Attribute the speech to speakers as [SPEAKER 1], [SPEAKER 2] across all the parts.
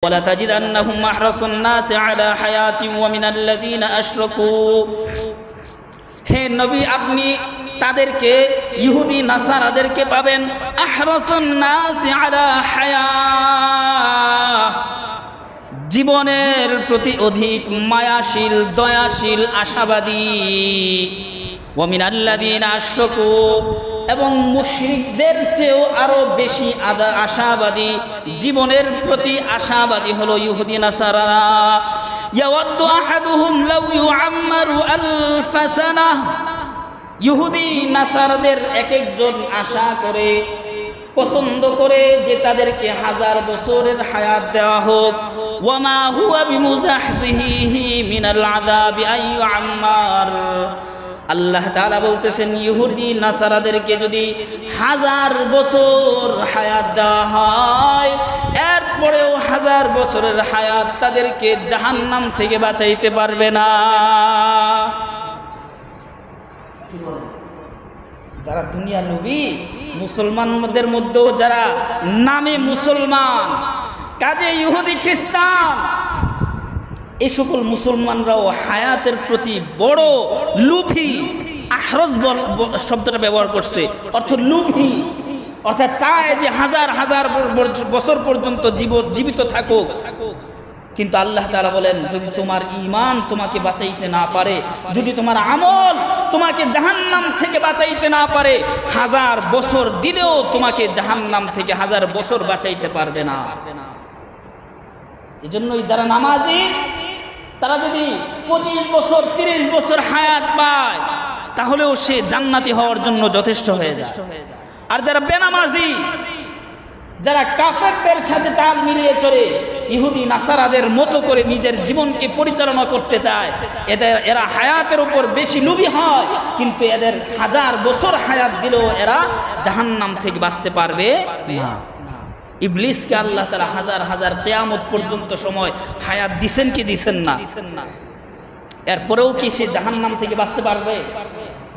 [SPEAKER 1] وَلَتَجِدَنَّهُمْ أَحْرَصَ النَّاسِ عَلَى حَيَاةٍ وَمِنَ الَّذِينَ أَشْرَكُوا হে নবী আপনি তাদেরকে ইহুদি নাসারাদেরকে পাবেন আহরাসুন নাস আলা হায়াহ জীবনের প্রতি অধিক মায়াশীল দয়াশীল আশাবাদী ওয়া মিনাল্লাযীনা আশরাকু এবং মুশরিকদের চেয়েও আরো বেশি আশাবাদী জীবনের প্রতি আশাবাদী হলো ইহুদি নাসারারা ইয়াওয়াদ্দু আহাদুহুম লাউ ইউআম্মারু আলফা সানাহ ইহুদি নাসারাদের এক একজন আশা করে পছন্দ করে যে তাদেরকে 1000 বছরের হায়াত দেওয়া হোক ওয়ামা হুয়া বিমুজাহজিহি মিনাল আযাবি আইয়ুআম্মার আল্লাহ তাআলা বলতেছেন ইহুদি নাসারাদেরকে যদি 1000 বছর হায়াত দেওয়া হয় এরপরেও 1000 বছরের হায়াত তাদেরকে জাহান্নাম থেকে বাঁচাইতে পারবে না। যারা দুনিয়া নবী মুসলমানদের মধ্যেও যারা নামে মুসলমান কাজে ইহুদি খ্রিস্টান এই সকল মুসলমানরাও হায়াতের প্রতি বড় লুভি আহরজ শব্দটা ব্যবহার করছে অর্থ লুভি অর্থাৎ চায় যে হাজার হাজার বছর পর্যন্ত জীবিত থাকুক কিন্তু আল্লাহ তাআলা বলেন যদি তোমার ঈমান তোমাকে বাঁচাইতে না পারে যদি তোমার আমল তোমাকে জাহান্নাম থেকে বাঁচাইতে না পারে 1000 বছর দিলেও তোমাকে জাহান্নাম থেকে 1000 বছর বাঁচাইতে পারবে না। এজন্যই যারা নামাজি তারা যদি 25 বছর 30 বছর হায়াত পায় তাহলেও সে জান্নাতি হওয়ার জন্য যথেষ্ট হয়ে যায়। আর যারা বেনামাজি যারা কাফেরদের সাথে তাল মিলিয়ে চলে ইহুদি নাসারাদের মতো করে নিজের জীবনকে পরিচালনা করতে চায় এরা হায়াতের উপর বেশি লোভী হয় কিন্তু এদের 1000 বছর হায়াত দিলেও এরা জাহান্নাম থেকে বাঁচতে পারবে না। ইবলিসকে আল্লাহ তাআলা হাজার হাজার কিয়ামত পর্যন্ত সময় হায়াত দিবেন কি দিবেন না এরপরেও কি সে জাহান্নাম থেকে বাঁচতে পারবে?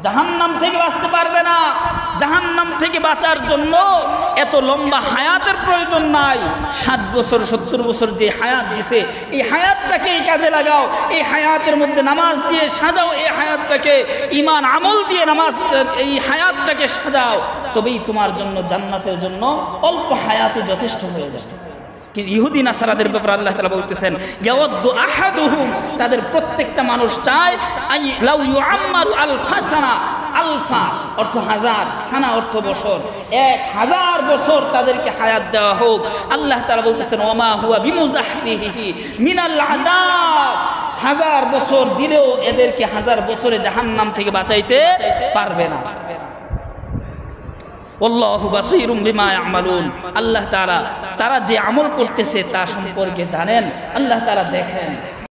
[SPEAKER 1] জাহান্নাম থেকে বাঁচতে পারবে না। জাহান্নাম থেকে বাঁচার জন্য এত লম্বা হায়াতের প্রয়োজন নাই। 60 বছর 70 বছর যে হায়াত দিছে এই হায়াতটাকে এই কাজে লাগাও, এই হায়াতের মধ্যে নামাজ দিয়ে সাজাও, এই হায়াতটাকে ঈমান আমল দিয়ে নামাজ এই হায়াতটাকে সাজাও, তবেই তোমার জন্য জান্নাতের জন্য অল্প হায়াতে যথেষ্ট হয়ে যাবে। কিন্তু ইহুদি নাসারাদের ব্যাপারে আল্লাহ তাআলা বলতেছেন ইয়াওয়াদ্দু আহাদুহুম তাদের প্রত্যেকটা মানুষ চায় লাউ ইউআম্মারু আলফা সানা আলফা অর্থ 1000 সানা অর্থ বছর 1000 বছর তাদেরকে হায়াত দেওয়া হোক। আল্লাহ তাআলা বলতেছেন ওয়ামা হুয়া বিমুজাহতিহি মিনাল আযাব 1000 বছর দিলেও এদেরকে 1000 বছরে জাহান্নাম থেকে বাঁচাইতে পারবে না। আল্লাহু বাসীরুম বিমা ইয়ামালুন আল্লাহ তাআলা তারা যে আমল করতেছে তা সম্পর্কে জানেন, আল্লাহ তাআলা দেখেন।